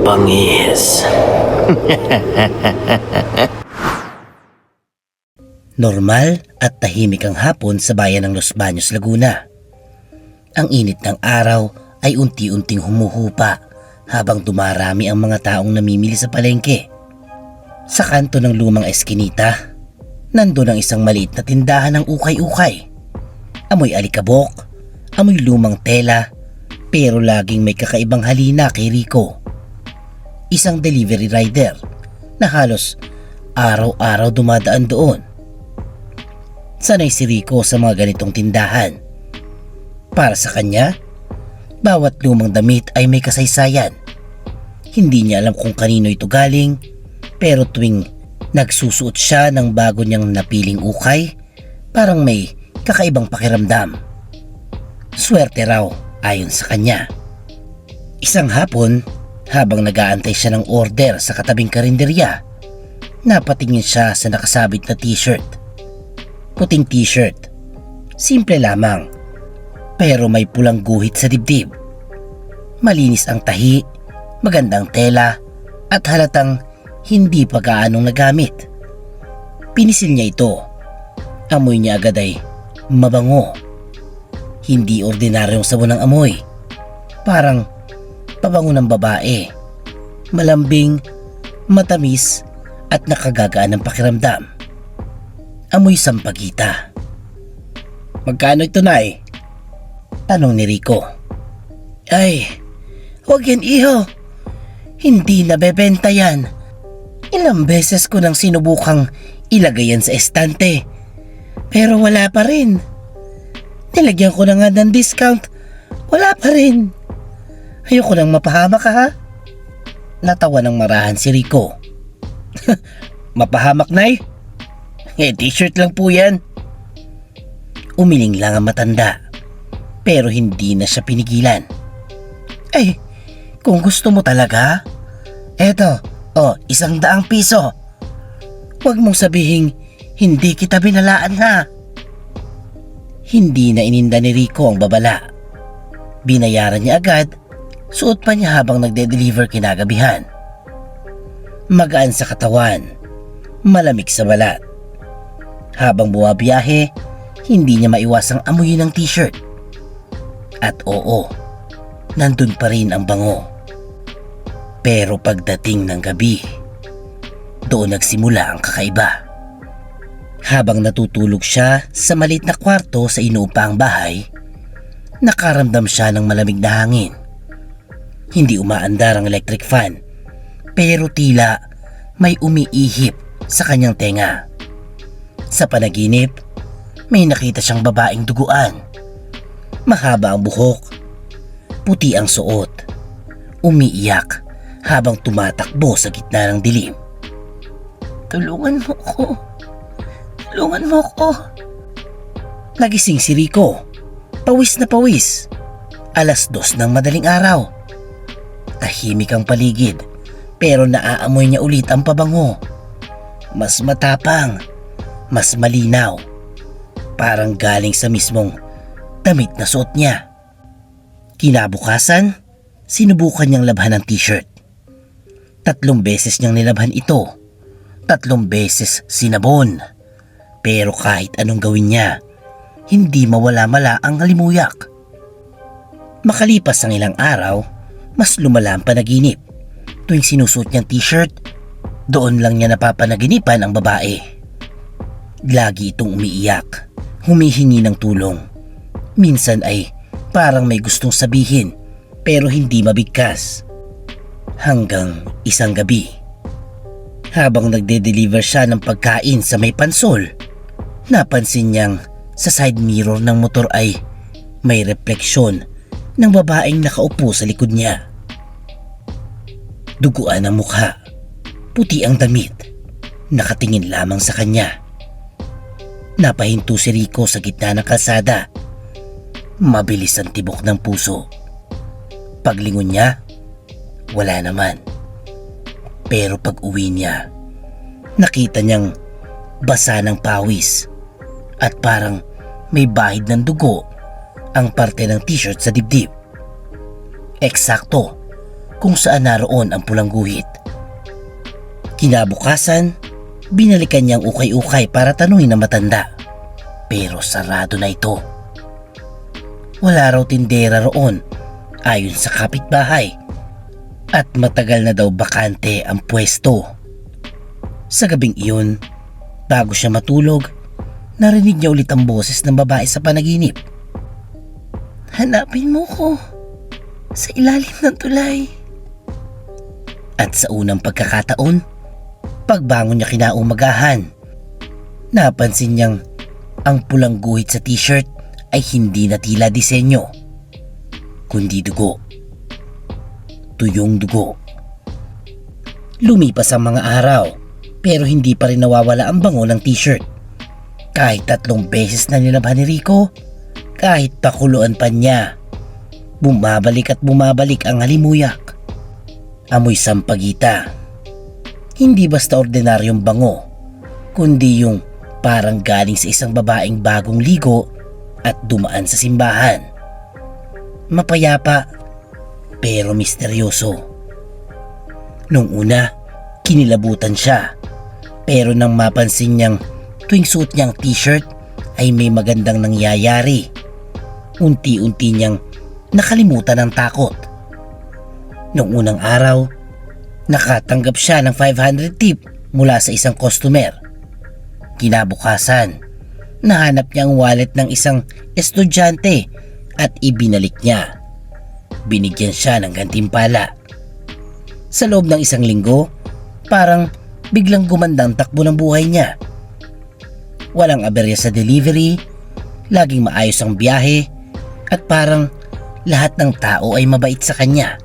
bangis. Normal at tahimik ang hapon sa bayan ng Los Baños, Laguna. Ang init ng araw ay unti-unting humuhupa habang dumarami ang mga taong namimili sa palengke. Sa kanto ng lumang eskinita, nandun ang isang maliit na tindahan ng ukay-ukay. Amoy alikabok, amoy lumang tela, pero laging may kakaibang halina kay Rico. Isang delivery rider na halos araw-araw dumadaan doon. Sanay si Rico sa mga ganitong tindahan. Para sa kanya, bawat lumang damit ay may kasaysayan. Hindi niya alam kung kanino ito galing, pero tuwing nagsusuot siya ng bago niyang napiling ukay, parang may kakaibang pakiramdam. Swerte raw ayon sa kanya. Isang hapon, habang nag-aantay siya ng order sa katabing karinderya, napatingin siya sa nakasabit na t-shirt. Puting t-shirt, simple lamang, pero may pulang guhit sa dibdib. Malinis ang tahi, magandang tela, at halatang hindi pa gaanong nagamit. Pinisil niya ito. Amoy niya agad ay mabango. Hindi ordinaryong sabon ng amoy. Parang pabango ng babae. Malambing, matamis, at nakagagaan ng pakiramdam. Amoy sampagita. Magkano ito, Nay? Tanong ni Rico. Ay, huwag yan, iho. Hindi nabebenta yan. Ilang beses ko nang sinubukang ilagay yan sa estante, pero wala pa rin. Nilagyan ko na nga ng discount, wala pa rin. Ayoko nang mapahamak ka, ha? Natawa ng marahan si Rico. Mapahamak, Nay? T-shirt lang po yan. Umiling lang ang matanda, pero hindi na siya pinigilan. Ay, kung gusto mo talaga, eto, 100 piso. Huwag mong sabihing hindi kita binalaan, ha? Hindi na ininda ni Rico ang babala. Binayaran niya agad, suot pa niya habang nagde-deliver kinagabihan. Magaan sa katawan, malamig sa balat. Habang bumabiyahe, hindi niya maiwasang amuyin ang t-shirt. At oo, nandun pa rin ang bango. Pero pagdating ng gabi, doon nagsimula ang kakaiba. Habang natutulog siya sa maliit na kwarto sa inuupang bahay, nakaramdam siya ng malamig na hangin. Hindi umaandar ang electric fan, pero tila may umiihip sa kanyang tenga. Sa panaginip, may nakita siyang babaeng duguan. Mahaba ang buhok, puti ang suot, umiiyak habang tumatakbo sa gitna ng dilim. Tulungan mo ko. Tulungan mo ko. Nagising si Rico. Pawis na pawis. 2:00 ng madaling araw. Tahimik ang paligid, pero naaamoy niya ulit ang pabango. Mas matapang, mas malinaw. Parang galing sa mismong damit na suot niya. Kinabukasan, sinubukan niyang labhan ang t-shirt. 3 beses niyang nilabhan ito. 3 beses sinabon. Pero kahit anong gawin niya, hindi mawala-mala ang halimuyak. Makalipas ang ilang araw, mas lumala ang panaginip. Tuwing sinusuot niyang t-shirt, doon lang niya napapanaginipan ang babae. Lagi itong umiiyak, humihingi ng tulong. Minsan ay parang may gustong sabihin, pero hindi mabigkas. Hanggang isang gabi, habang nagde-deliver siya ng pagkain sa may pansol, napansin niyang sa side mirror ng motor ay may refleksyon ng babaeng nakaupo sa likod niya. Duguan ang mukha, puti ang damit, nakatingin lamang sa kanya. Napahinto si Rico sa gitna ng kalsada. Mabilis ang tibok ng puso. Paglingon niya, wala naman. Pero pag uwi niya, nakita niyang basa ng pawis at parang may bahid ng dugo ang parte ng t-shirt sa dibdib. Eksakto, kung saan naroon ang pulang guhit. Kinabukasan, binalikan niyang ukay-ukay para tanungin ang matanda, pero sarado na ito. Wala raw tindera roon ayon sa kapitbahay at matagal na daw bakante ang pwesto. Sa gabing iyon, bago siya matulog, narinig niya ulit ang boses ng babae sa panaginip. "Hanapin mo ko sa ilalim ng tulay." At sa unang pagkakataon, pagbangon niya kinaumagahan, napansin niyang ang pulang guhit sa t-shirt ay hindi na tila disenyo, kundi dugo. Tuyong dugo. Lumipas ang mga araw, pero hindi pa rin nawawala ang bango ng t-shirt. Kahit 3 beses na nilabhan ni Rico, kahit pakuluan pa niya, bumabalik at bumabalik ang halimuyak. Amoy sampagita. Hindi basta ordinaryong bango, kundi yung parang galing sa isang babaeng bagong ligo at dumaan sa simbahan. Mapayapa, pero misteryoso. Nung una, kinilabutan siya, pero nang mapansin niyang tuwing suot niyang t-shirt ay may magandang nangyayari, unti-unti niyang nakalimutan ang takot. Nung unang araw, nakatanggap siya ng 500 tip mula sa isang customer. Kinabukasan, nahanap niya ang wallet ng isang estudyante at ibinalik niya. Binigyan siya ng gantimpala. Sa loob ng 1 linggo, parang biglang gumandang takbo ng buhay niya. Walang aberya sa delivery, laging maayos ang biyahe, at parang lahat ng tao ay mabait sa kanya.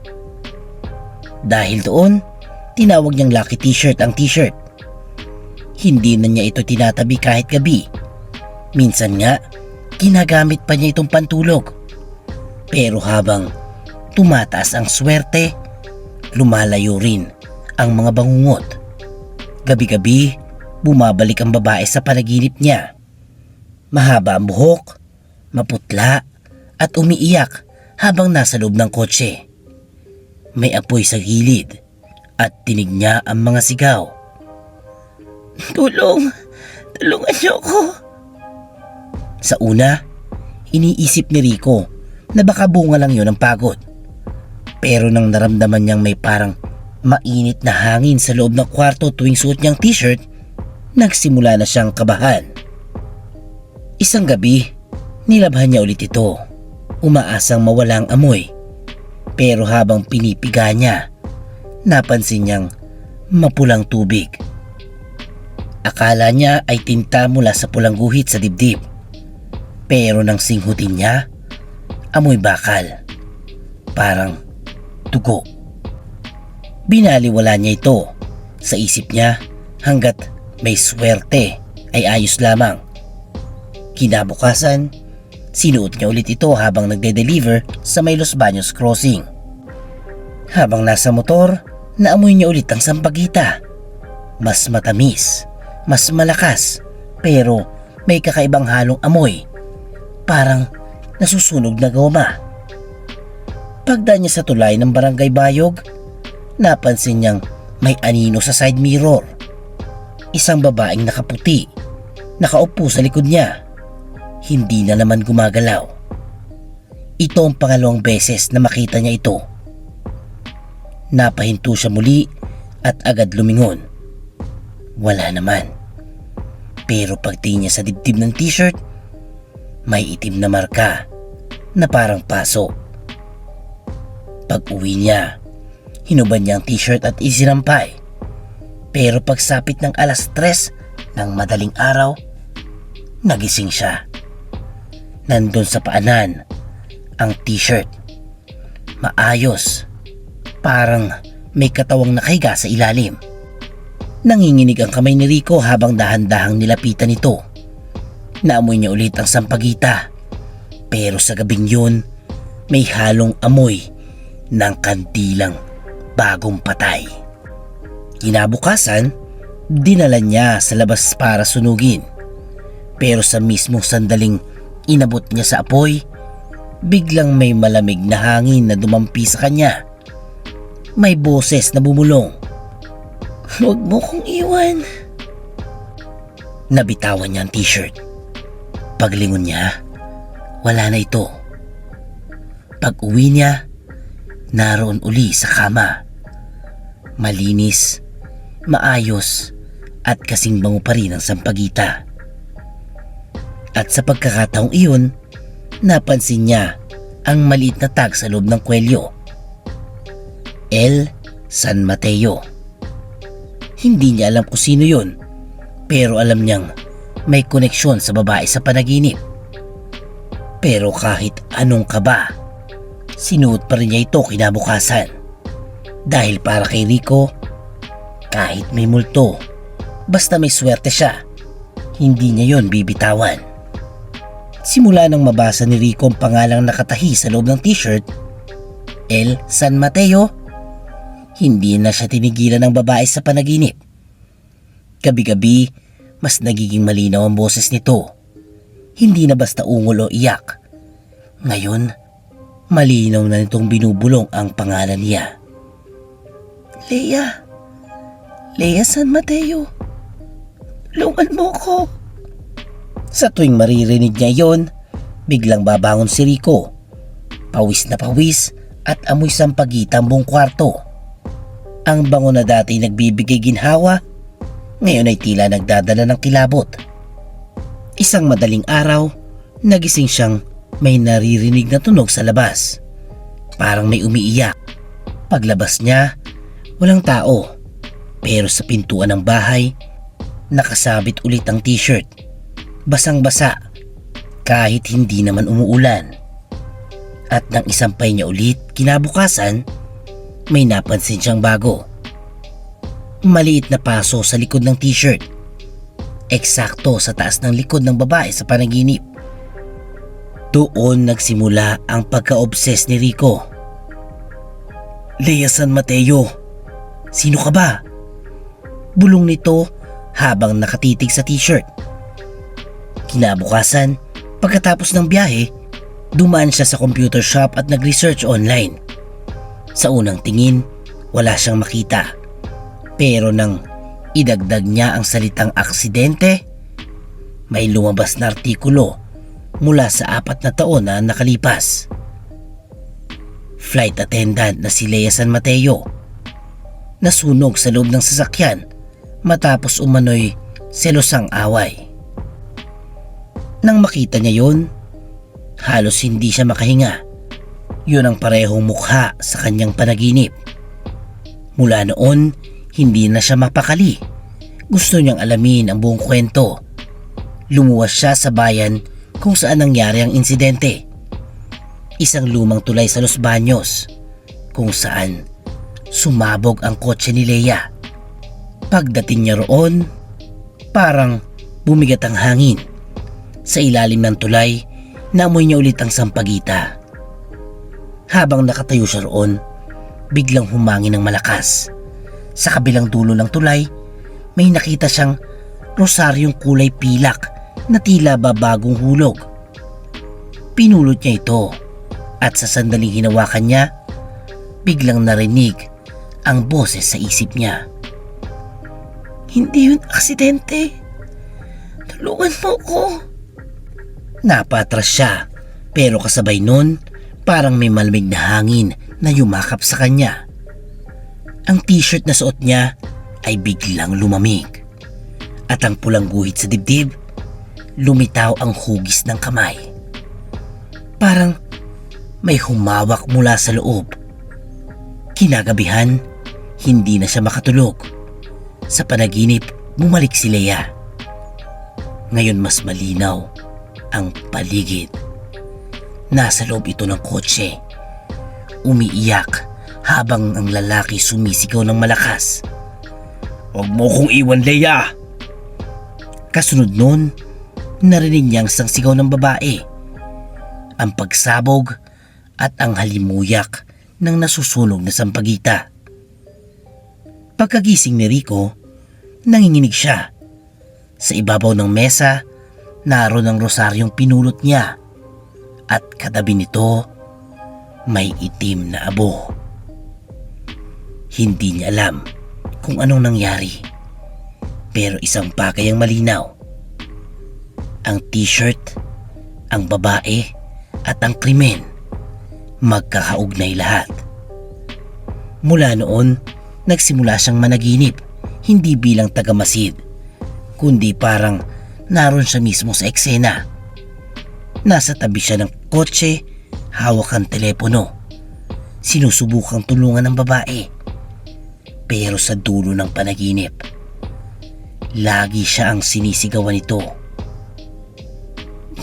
Dahil doon, tinawag niyang Lucky T-shirt ang t-shirt. Hindi na niya ito tinatabi kahit gabi. Minsan nga, ginagamit pa niya itong pantulog. Pero habang tumataas ang swerte, lumalayo rin ang mga bangungot. Gabi-gabi, bumabalik ang babae sa panaginip niya. Mahaba ang buhok, maputla, at umiiyak habang nasa loob ng kotse. May apoy sa gilid at tinig niya ang mga sigaw. "Tulong! Tulungan niyo ako!" Sa una, iniisip ni Rico na baka bunga lang yun ang pagod. Pero nang naramdaman niyang may parang mainit na hangin sa loob ng kwarto tuwing suot niyang t-shirt, nagsimula na siyang kabahan. Isang gabi, nilabhan niya ulit ito, umaasang mawala ang amoy. Pero habang pinipiga niya, napansin niyang mapulang tubig. Akala niya ay tinta mula sa pulang guhit sa dibdib. Pero nang singhutin niya, amoy bakal. Parang dugo. Binaliwala niya ito. Sa isip niya, hanggat may swerte ay ayos lamang. Kinabukasan, sinuot niya ulit ito habang nagde-deliver sa may Los Baños crossing. Habang nasa motor, naamoy niya ulit ang sampagita. Mas matamis, mas malakas, pero may kakaibang halong amoy. Parang nasusunog na goma. Pagdaan niya sa tulay ng Barangay Bayog, napansin niyang may anino sa side mirror. Isang babaeng nakaputi, nakaupo sa likod niya. Hindi na naman gumagalaw. Ito ang pangalawang beses na makita niya ito. Napahinto siya muli at agad lumingon. Wala naman. Pero pagtingin niya sa dibdib ng t-shirt, may itim na marka na parang paso. Pag-uwi niya, hinuban niya ang t-shirt at isinampay. Pero pagsapit ng 3:00 ng madaling araw, nagising siya. Nandun sa paanan ang t-shirt. Maayos. Parang may katawang nakahiga sa ilalim. Nanginginig ang kamay ni Rico habang dahan-dahang nilapitan ito. Naamoy niya ulit ang sampagita. Pero sa gabing yun, may halong amoy ng kandilang bagong patay. Kinabukasan, dinala niya sa labas para sunugin. Pero sa mismong sandaling inabot niya sa apoy, biglang may malamig na hangin na dumampi sa kanya. may boses na bumulong. "Huwag mo kong iwan." Nabitawan niya ang t-shirt. Paglingon niya, wala na ito. Pag-uwi niya, naroon uli sa kama. Malinis, maayos, at kasing bango pa rin ang sampagita. At sa pagkakataong iyon, napansin niya ang maliit na tag sa loob ng kwelyo. El San Mateo. Hindi niya alam kung sino yun, pero alam niyang may koneksyon sa babae sa panaginip. Pero kahit anong kaba, sinuot pa rin niya ito kinabukasan. Dahil para kay Rico, kahit may multo, basta may swerte siya, hindi niya yon bibitawan. Simula nang mabasa ni Rico ang pangalang nakatahi sa loob ng t-shirt, El San Mateo, hindi na siya tinigilan ng babae sa panaginip. Gabi-gabi, mas nagiging malinaw ang boses nito. Hindi na basta ungol o iyak. Ngayon, malinaw na nitong binubulong ang pangalan niya. "Leia, Leia San Mateo, tulungan mo ko." Sa tuwing maririnig niya yon, biglang babangon si Rico. Pawis na pawis at amoy sampagita ang buong kwarto. Ang bango na dati nagbibigay ginhawa, ngayon ay tila nagdadala ng kilabot. Isang madaling araw, nagising siyang may naririnig na tunog sa labas. Parang may umiiyak. Paglabas niya, walang tao. Pero sa pintuan ng bahay, nakasabit ulit ang t-shirt. Basang-basa, kahit hindi naman umuulan. At nang isampay niya ulit kinabukasan, may napansin siyang bago. Maliit na paso sa likod ng t-shirt. Eksakto sa taas ng likod ng babae sa panaginip. Doon nagsimula ang pagka-obses ni Rico. "Leia San Mateo, sino ka ba?" Bulong nito habang nakatitig sa t-shirt. Kinabukasan, pagkatapos ng biyahe, dumaan siya sa computer shop at nag-research online. Sa unang tingin, wala siyang makita. Pero nang idagdag niya ang salitang aksidente, may lumabas na artikulo mula sa 4 na taon na nakalipas. Flight attendant na si Leia San Mateo. Nasunog sa loob ng sasakyan matapos umano'y selosang away. Nang makita niya yon, halos hindi siya makahinga. Yun ang parehong mukha sa kanyang panaginip. Mula noon, hindi na siya mapakali. Gusto niyang alamin ang buong kwento. Lumuwas siya sa bayan kung saan nangyari ang insidente. Isang lumang tulay sa Los Baños, kung saan sumabog ang kotse ni Leia. Pagdating niya roon, parang bumigat ang hangin. Sa ilalim ng tulay, naamoy niya ulit ang sampagita. Habang nakatayo siya roon, biglang humangin ng malakas. Sa kabilang dulo ng tulay, may nakita siyang rosaryong kulay pilak na tila babagong hulog. Pinulot niya ito at sa sandaling hinawakan niya, biglang narinig ang boses sa isip niya. "Hindi yun aksidente. Tulungan mo ko." Napatras siya, pero kasabay nun, parang may malamig na hangin na yumakap sa kanya. Ang t-shirt na suot niya ay biglang lumamig. At ang pulang guhit sa dibdib, lumitaw ang hugis ng kamay. Parang may humawak mula sa loob. Kinagabihan, hindi na siya makatulog. Sa panaginip, bumalik si Leia. Ngayon mas malinaw ang paligid. Nasa loob ito ng kotse. Umiiyak habang ang lalaki sumisigaw ng malakas. "Huwag mo kong iwan, Leia!" Kasunod nun, narinig niya ang isang sigaw ng babae. Ang pagsabog at ang halimuyak ng nasusunog na sampagita. Pagkagising ni Rico, nanginginig siya. Sa ibabaw ng mesa, naroon ang rosaryong pinulot niya at katabi nito may itim na abo. Hindi niya alam kung anong nangyari. Pero isang bagay ang malinaw. Ang t-shirt, ang babae at ang krimen magkakaugnay lahat. Mula noon, nagsimula siyang managinip, hindi bilang tagamasid, kundi parang naroon siya mismo sa eksena. Nasa tabi siya ng kotse, hawak ang telepono. Sinusubukang tulungan ng babae. Pero sa dulo ng panaginip, lagi siya ang sinisigawan nito.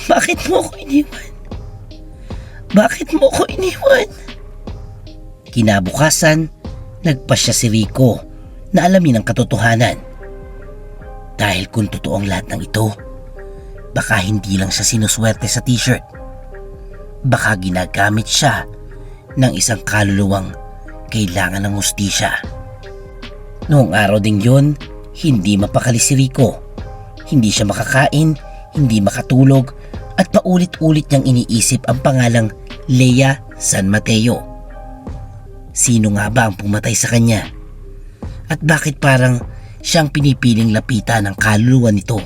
Bakit mo ko iniwan? Bakit mo ko iniwan? Kinabukasan, nagpasya si Rico na alamin ang katotohanan. Dahil kung totoo ang lahat ng ito, baka hindi lang siya sinuswerte sa t-shirt. Baka ginagamit siya ng isang kaluluwang kailangan ng hustisya. Noong araw ding yun, hindi mapakali si Rico. Hindi siya makakain, hindi makatulog, at paulit-ulit niyang iniisip ang pangalang Lea San Mateo. Sino nga ba ang pumatay sa kanya? At bakit parang siyang pinipiling lapitan ng kaluluwa nito?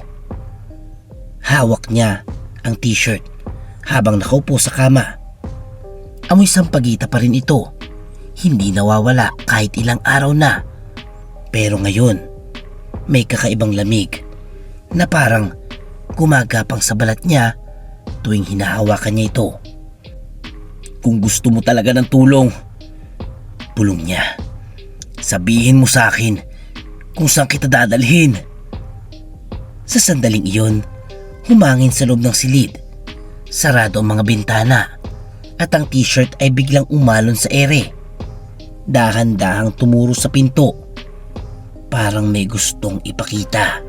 Hawak niya ang t-shirt habang nakaupo sa kama. Amoy sampagita pa rin ito. Hindi nawawala kahit ilang araw na. Pero ngayon, may kakaibang lamig na parang gumagapang sa balat niya tuwing hinahawakan niya ito. Kung gusto mo talaga ng tulong, bulong niya, sabihin mo sa akin kung saan kita dadalhin. Sa sandaling iyon, humangin sa loob ng silid. Sarado ang mga bintana at ang t-shirt ay biglang umalon sa ere. Dahan-dahang tumuro sa pinto. Parang may gustong ipakita.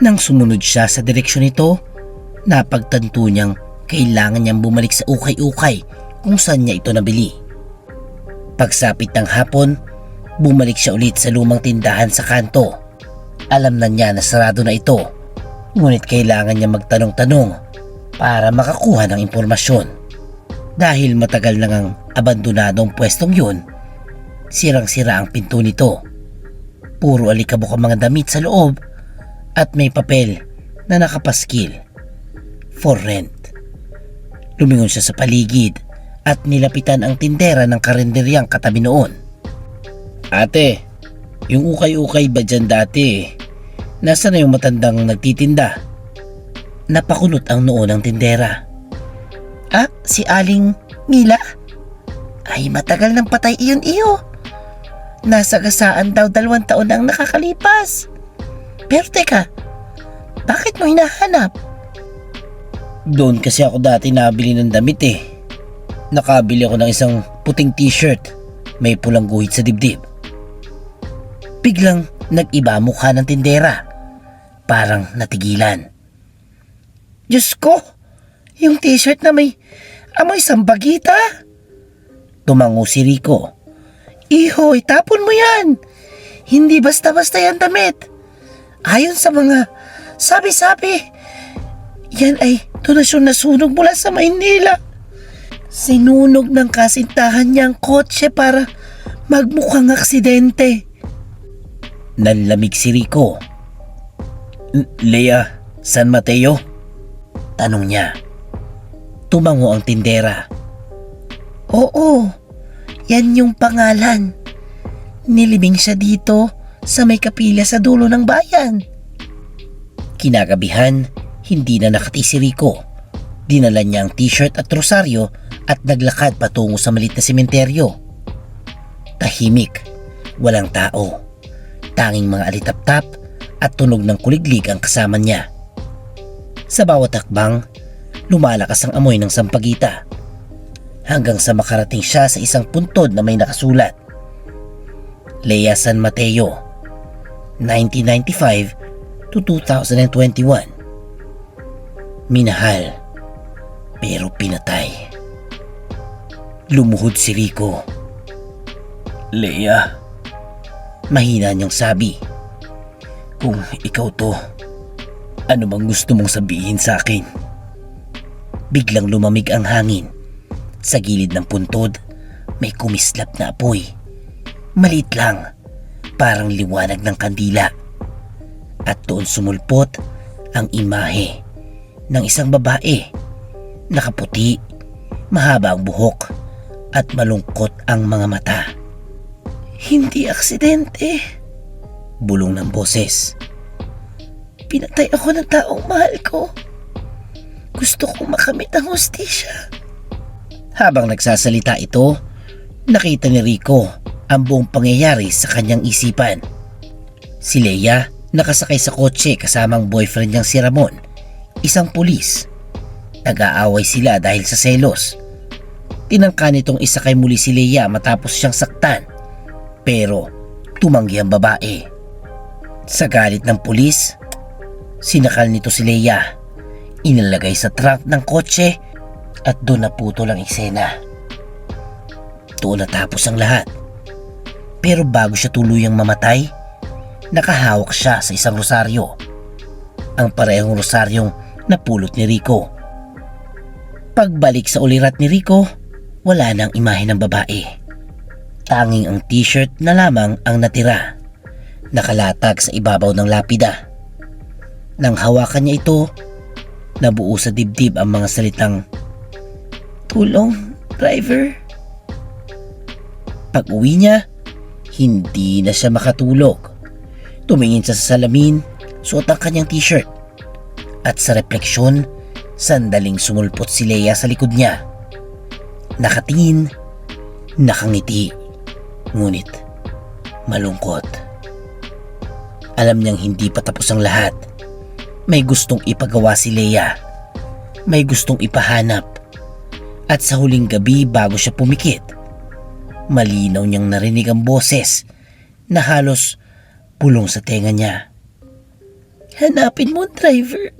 Nang sumunod siya sa direksyon nito, napagtanto niyang kailangan niyang bumalik sa ukay-ukay kung saan niya ito nabili. Pagsapit ng hapon, bumalik siya ulit sa lumang tindahan sa kanto. Alam na niya na sarado na ito, ngunit kailangan niya magtanong-tanong para makakuha ng impormasyon. Dahil matagal nang ang abandonadong pwestong yun, sirang-sira ang pinto nito. Puro alikabok ang mga damit sa loob at may papel na nakapaskil, for rent. Lumingon siya sa paligid at nilapitan ang tindera ng karinderyang katabi noon. Ate, yung ukay-ukay ba dyan dati? Nasaan na yung matandang nagtitinda? Napakunot ang noo ng tindera. Ah, si Aling Mila? Ay, matagal nang patay iyon iyo. Nasa gasaan daw 2 taon ang nakakalipas. Pero teka, bakit mo hinahanap? Doon kasi ako dati nabili ng damit eh. Nakabili ako ng isang puting t-shirt, may pulang guhit sa dibdib. Biglang nag-iba mukha ng tindera. Parang natigilan. Diyos ko, yung t-shirt na may amoy sambagita. Tumango si Rico. Ihoy, tapon mo yan. Hindi basta-basta yan damit. Ayon sa mga sabi-sabi, yan ay donasyon na sunog mula sa Maynila. Sinunog ng kasintahan niya ang kotse para magmukhang aksidente. Nanlamig si Rico. Lea San Mateo? Tanong niya. Tumango ang tindera. Oo, yan yung pangalan. Nilibing siya dito sa may kapilya sa dulo ng bayan. Kinagabihan, hindi na nakati si Rico. Dinala niya ang t-shirt at rosaryo at naglakad patungo sa maliit na sementeryo. Tahimik, walang tao. Tanging mga alitap-tap at tunog ng kuliglig ang kasama niya. Sa bawat hakbang, lumalakas ang amoy ng sampagita. Hanggang sa makarating siya sa isang puntod na may nakasulat. Lea San Mateo, 1995 to 2021. Minahal, pero pinatay. Lumuhod si Rico. Lea, mahina niyang sabi. Kung ikaw to, ano bang gusto mong sabihin sa akin? Biglang lumamig ang hangin. Sa gilid ng puntod, may kumislap na apoy. Maliit lang, parang liwanag ng kandila. At doon sumulpot ang imahe ng isang babae. Nakaputi, mahaba ang buhok at malungkot ang mga mata. "Hindi aksidente," bulong ng boses. "Pinatay ako ng taong mahal ko. Gusto kong makamit ang hustisya." Habang nagsasalita ito, nakita ni Rico ang buong pangyayari sa kanyang isipan. Si Leia nakasakay sa kotse kasama ang boyfriend niyang si Ramon, isang pulis. Nag-aaway sila dahil sa selos. Tinangka nitong isakay muli si Leia matapos siyang saktan, pero tumanggi ang babae. Sa galit ng pulis, sinakal nito si Leia, inilagay sa trunk ng kotse at doon naputol ang eksena. Doon natapos ang lahat. Pero bago siya tuluyang mamatay, nakahawak siya sa isang rosaryo, ang parehong rosaryong napulot ni Rico. Pagbalik sa ulirat ni Rico, wala nang imahe ng babae. Tanging ang t-shirt na lamang ang natira, nakalatag sa ibabaw ng lapida. Nang hawakan niya ito, nabuo sa dibdib ang mga salitang, "Tulong, driver." Pag-uwi niya, hindi na siya makatulog. Tumingin siya sa salamin, suot ang kanyang t-shirt. At sa refleksyon, sandaling sumulpot si Leia sa likod niya. Nakatingin, nakangiti, ngunit malungkot. Alam niyang hindi pa tapos ang lahat. May gustong ipagawa si Leia. May gustong ipahanap. At sa huling gabi bago siya pumikit, malinaw niyang narinig ang boses na halos pulong sa tenga niya. "Hanapin mo ang driver.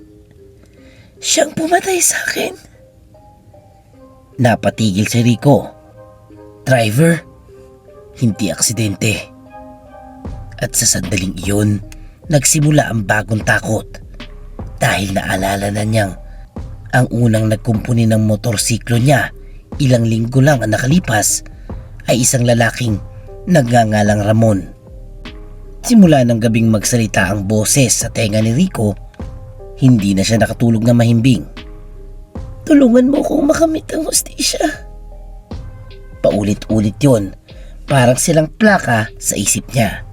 Siyang pumatay sa akin." Napatigil si Rico. Driver? Hindi aksidente. At sa sandaling iyon, nagsimula ang bagong takot dahil naalala na niyang ang unang nagkumpuni ng motorsiklo niya ilang linggo lang ang nakalipas ay isang lalaking nagngangalang Ramon. Simula ng gabing magsalita ang boses sa tenga ni Rico, hindi na siya nakatulog na mahimbing. "Tulungan mo kong makamit ang hustisya." Paulit-ulit yon, parang silang plaka sa isip niya.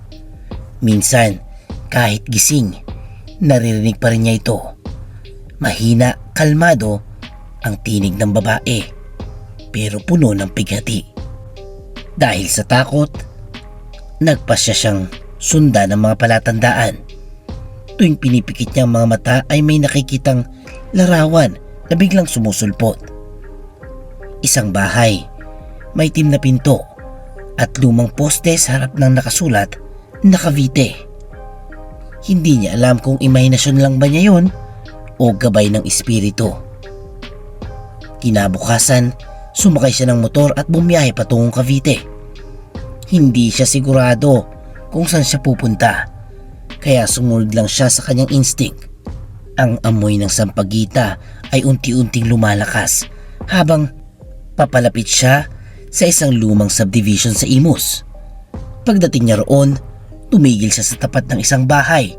Minsan, kahit gising, naririnig pa rin niya ito. Mahina, kalmado ang tinig ng babae, pero puno ng pighati. Dahil sa takot, nagpasya siyang sundan ng mga palatandaan. Tuwing pinipikit niya ang mga mata ay may nakikitang larawan na biglang sumusulpot. Isang bahay, may itim na pinto at lumang poste sa harap ng nakasulat na Cavite. Hindi niya alam kung imahinasyon lang ba niya yun o gabay ng espiritu. Kinabukasan, sumakay siya ng motor at bumiyahe patungong Cavite. Hindi siya sigurado kung saan siya pupunta, kaya sumunod lang siya sa kanyang instinct. Ang amoy ng sampagita ay unti-unting lumalakas habang papalapit siya sa isang lumang subdivision sa Imus. Pagdating niya roon, tumigil siya sa tapat ng isang bahay.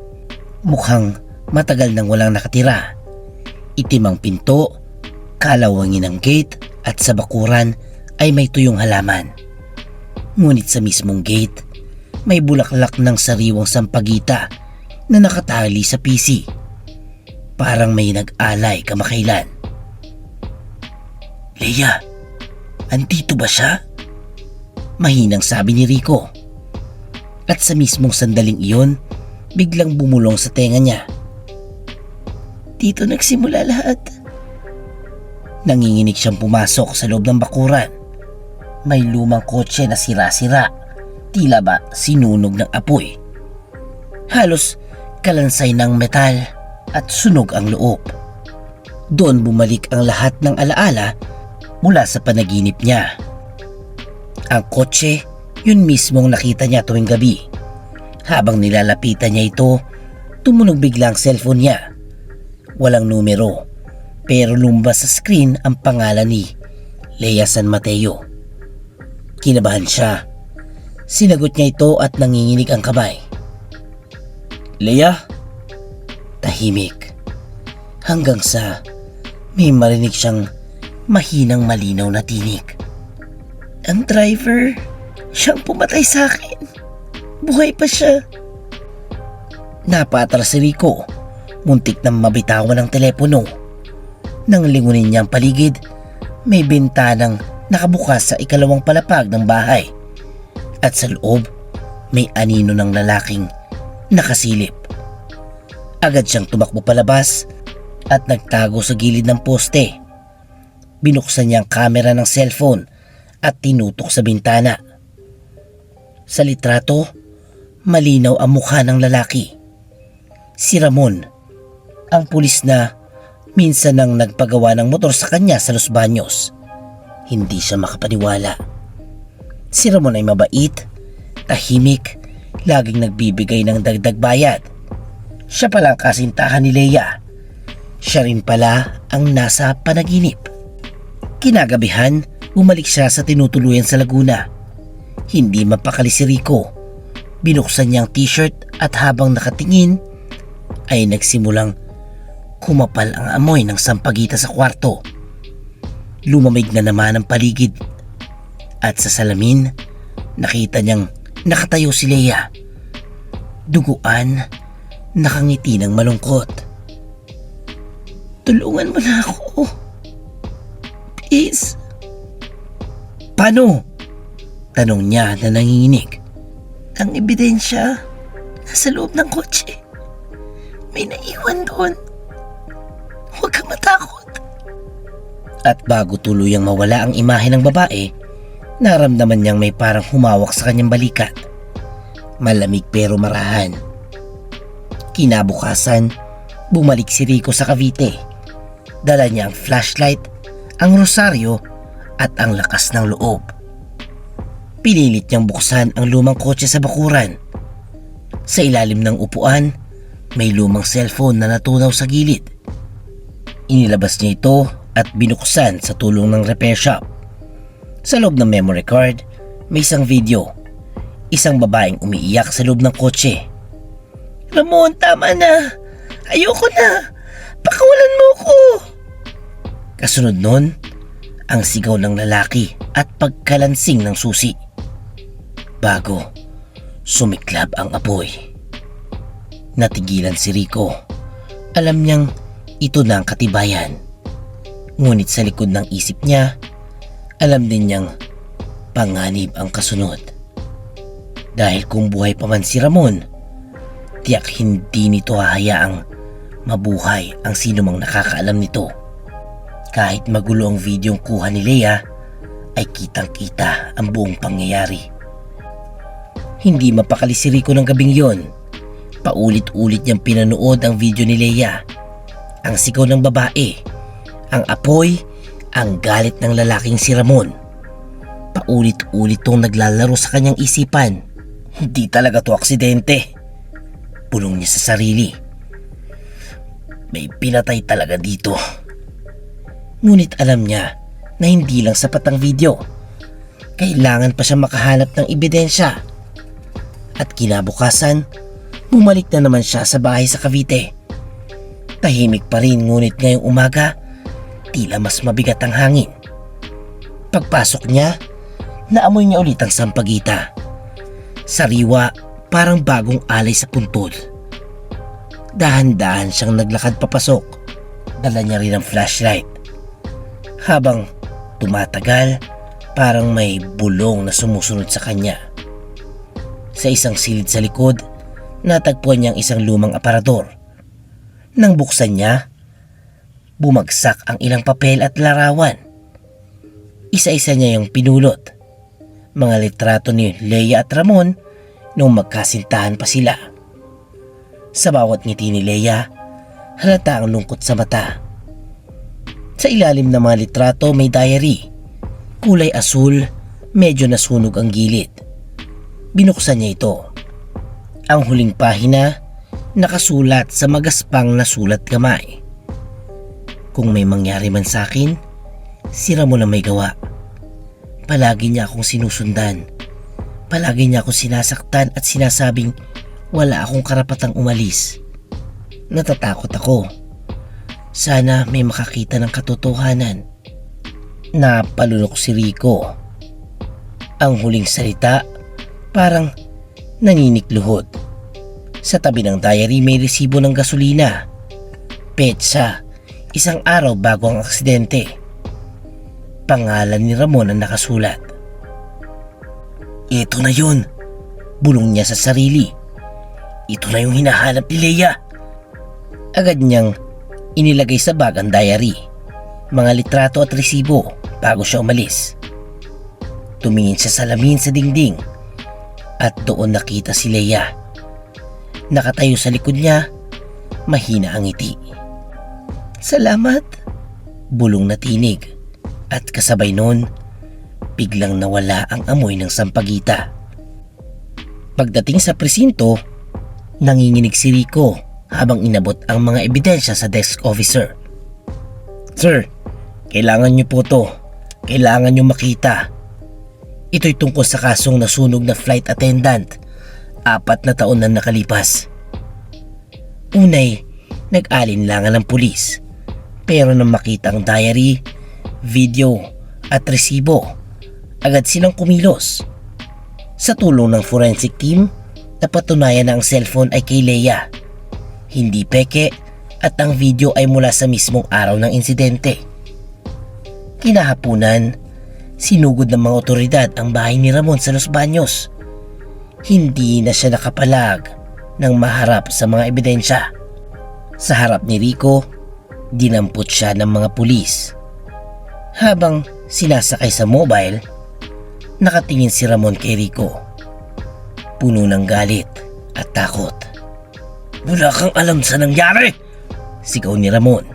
Mukhang matagal nang walang nakatira. Itim ang pinto, kalawangin ang gate at sa bakuran ay may tuyong halaman. Ngunit sa mismong gate, may bulaklak ng sariwang sampagita na nakatali sa PC. Parang may nag-alay kamakailan. "Leia, andito ba siya?" Mahinang sabi ni Rico. At sa mismong sandaling iyon, biglang bumulong sa tenga niya. "Dito nagsimula lahat." Nanginginig siyang pumasok sa loob ng bakuran. May lumang kotse na sira-sira, tila ba sinunog ng apoy. Halos kalansay ng metal at sunog ang loob. Doon bumalik ang lahat ng alaala mula sa panaginip niya. Ang kotse, yun mismong nakita niya tuwing gabi. Habang nilalapitan niya ito, tumunog bigla ang cellphone niya. Walang numero, pero lumabas sa screen ang pangalan ni Leia San Mateo. Kinabahan siya. Sinagot niya ito at nanginginig ang kamay. Leia? Tahimik. Hanggang sa may marinig siyang mahinang malinaw na tinig. Ang driver, siyang pumatay sa akin. Buhay pa siya. Napatras si Rico. Muntik na mabitawan ang telepono. Nang lingunin niya ang paligid, may bintanang nakabukas sa ikalawang palapag ng bahay. At sa loob, may anino ng lalaking nakasilip. Agad siyang tumakbo palabas at nagtago sa gilid ng poste. Binuksan niya ang kamera ng cellphone at tinutok sa bintana. Sa litrato, malinaw ang mukha ng lalaki. Si Ramon, ang pulis na minsan nang nagpagawa ng motor sa kanya sa Los Baños. Hindi siya makapaniwala. Si Ramon ay mabait, tahimik, laging nagbibigay ng dagdag bayad. Siya pala ang kasintahan ni Leia. Siya rin pala ang nasa panaginip. Kinagabihan, bumalik siya sa tinutuluyan sa Laguna. Hindi mapakali si Rico. Binuksan niya ang t-shirt at habang nakatingin, ay nagsimulang kumapal ang amoy ng sampagita sa kwarto. Lumamig na naman ang paligid. At sa salamin, nakita niyang nakatayo si Leia. Duguan, nakangiti ng malungkot. Tulungan mo na ako. Please. Paano? Tanong niya na nanginginig. Ang ebidensya, nasa loob ng kotse. May naiwan doon. Huwag kang matakot. At bago tuluyang mawala ang imahe ng babae, naramdaman niyang may parang humawak sa kanyang balikat. Malamig pero marahan. Kinabukasan, bumalik si Rico sa Cavite. Dala niya ang flashlight, ang rosaryo at ang lakas ng loob. Pinilit niyang buksan ang lumang kotse sa bakuran. Sa ilalim ng upuan, may lumang cellphone na natunaw sa gilid. Inilabas niya ito at binuksan sa tulong ng repair shop. Sa loob ng memory card, may isang video. Isang babaeng umiiyak sa loob ng kotse. Ramon, tama na. Ayoko na. Pakawalan mo ko. Kasunod nun, ang sigaw ng lalaki at pagkalansing ng susi. Bago, sumiklab ang apoy. Natigilan si Rico. Alam niyang ito na ang katibayan. Ngunit sa likod ng isip niya, alam din niyang panganib ang kasunod. Dahil kung buhay pa man si Ramon, tiyak hindi nito hahayaang mabuhay ang sinumang nakakaalam nito. Kahit magulo ang videong kuha ni Leia, ay kitang-kita ang buong pangyayari. Hindi mapakali si Rico ng gabing yon. Paulit-ulit niyang pinanood ang video ni Leia. Ang sigaw ng babae, ang apoy, ang galit ng lalaking si Ramon. Paulit-ulit tong naglalaro sa kanyang isipan. Hindi talaga to aksidente. Bulong niya sa sarili. May pinatay talaga dito. Ngunit alam niya na hindi lang sapat ang video. Kailangan pa siya makahanap ng ebidensya. At kinabukasan, bumalik na naman siya sa bahay sa Cavite. Tahimik pa rin, ngunit ngayong umaga, tila mas mabigat ang hangin. Pagpasok niya, naamoy niya ulit ang sampagita. Sariwa, parang bagong alay sa puntod. Dahan-dahan siyang naglakad papasok. Dala niya rin ang flashlight. Habang tumatagal, parang may bulong na sumusunod sa kanya. Sa isang silid sa likod, natagpuan niya ang isang lumang aparador. Nang buksan niya, bumagsak ang ilang papel at larawan. Isa-isa niya yung pinulot. Mga litrato ni Leia at Ramon nung magkasintahan pa sila. Sa bawat ngiti ni Leia, halata ang lungkot sa mata. Sa ilalim ng mga litrato may diary. Kulay asul, medyo nasunog ang gilid. Binuksan niya ito. Ang huling pahina, nakasulat sa magaspang na sulat kamay. Kung may mangyari man sa akin, si Ramon na may gawa. Palagi niya akong sinusundan. Palagi niya ako sinasaktan at sinasabing wala akong karapatang umalis. Natatakot ako. Sana may makakita ng katotohanan. Napalunok si Rico. Ang huling salita parang naninikluhod. Sa tabi ng diary may resibo ng gasolina. Petsa, 1 araw bago ang aksidente. Pangalan ni Ramon ang nakasulat. Ito na yun, bulong niya sa sarili. Ito na yung hinahanap ni Leia. Agad niyang inilagay sa bag ang diary, mga litrato at resibo bago siya umalis. Tumingin siya sa salamin sa dingding at doon nakita si Leia. Nakatayo sa likod niya, mahina ang ngiti. Salamat, bulong na tinig, at kasabay nun, biglang nawala ang amoy ng sampagita. Pagdating sa presinto, nanginginig si Rico habang inabot ang mga ebidensya sa desk officer. Sir, kailangan niyo po to. Kailangan niyo makita. Ito'y tungkol sa kasong nasunog na flight attendant. 4 na taon na nakalipas. Unay, nag-alinlangan ng pulis. Pero nang makita ang diary, video at resibo, agad silang kumilos. Sa tulong ng forensic team, napatunayan na ang cellphone ay kay Leia. Hindi peke at ang video ay mula sa mismong araw ng insidente. Kinahapunan, sinugod ng mga otoridad ang bahay ni Ramon sa Los Baños. Hindi na siya nakapalag nang maharap sa mga ebidensya. Sa harap ni Rico, dinampot siya ng mga pulis. Habang sinasakay sa mobile, nakatingin si Ramon kay Rico. Puno ng galit at takot. Wala kang alam sa nangyari! Sigaw ni Ramon.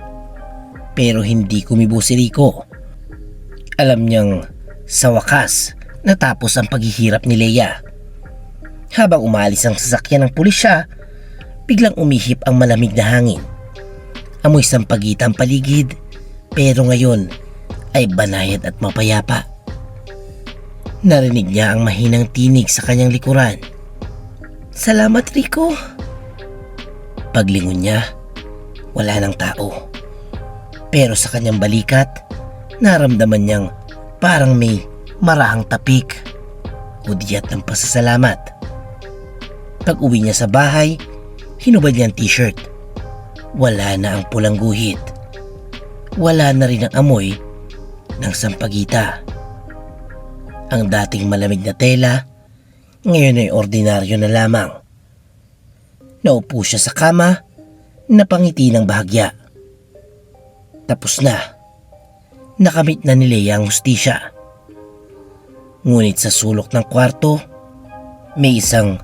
Pero hindi kumibo si Rico. Alam niyang sa wakas natapos ang paghihirap ni Leia. Habang umalis ang sasakyan ng pulisya, biglang umihip ang malamig na hangin. Amoy sampagita ang paligid, pero ngayon ay banayad at mapayapa. Narinig niya ang mahinang tinig sa kanyang likuran. Salamat, Rico. Paglingon niya, wala ng tao. Pero sa kanyang balikat, naramdaman niyang parang may marahang tapik o diyat ng pasasalamat. Pag uwi niya sa bahay, hinubad niya ang t-shirt. Wala na ang pulang guhit. Wala na rin ang amoy ng sampagita. Ang dating malamig na tela, ngayon ay ordinaryo na lamang. Naupo siya sa kama, napangiti ng bahagya. Tapos na. Nakamit na ni Leia ang hustisya. Ngunit sa sulok ng kwarto, may isang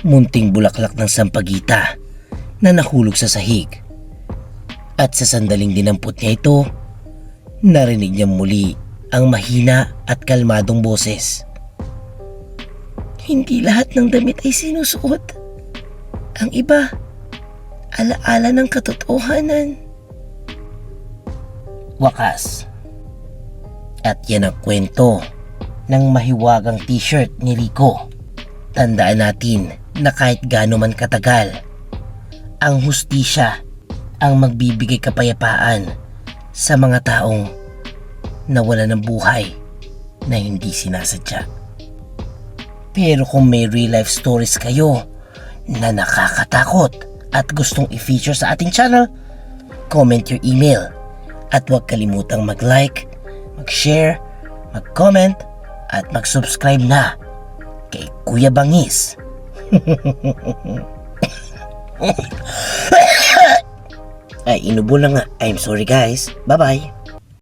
munting bulaklak ng sampagita na nahulog sa sahig. At sa sandaling dinampot niya ito, narinig niya muli ang mahina at kalmadong boses. Hindi lahat ng damit ay sinusuot. Ang iba, alaala ng katotohanan. Wakas. At yan ang kwento ng mahiwagang t-shirt ni Rico. Tandaan natin na kahit gaano man katagal, ang hustisya ang magbibigay kapayapaan sa mga taong nawala ng buhay na hindi sinasadya. Pero kung may real life stories kayo na nakakatakot at gustong i-feature sa ating channel, comment your email at huwag kalimutang mag-like, mag-share, mag-comment at mag-subscribe na kay Kuya Bangis. Ay, inubo na nga. I'm sorry guys. Bye-bye.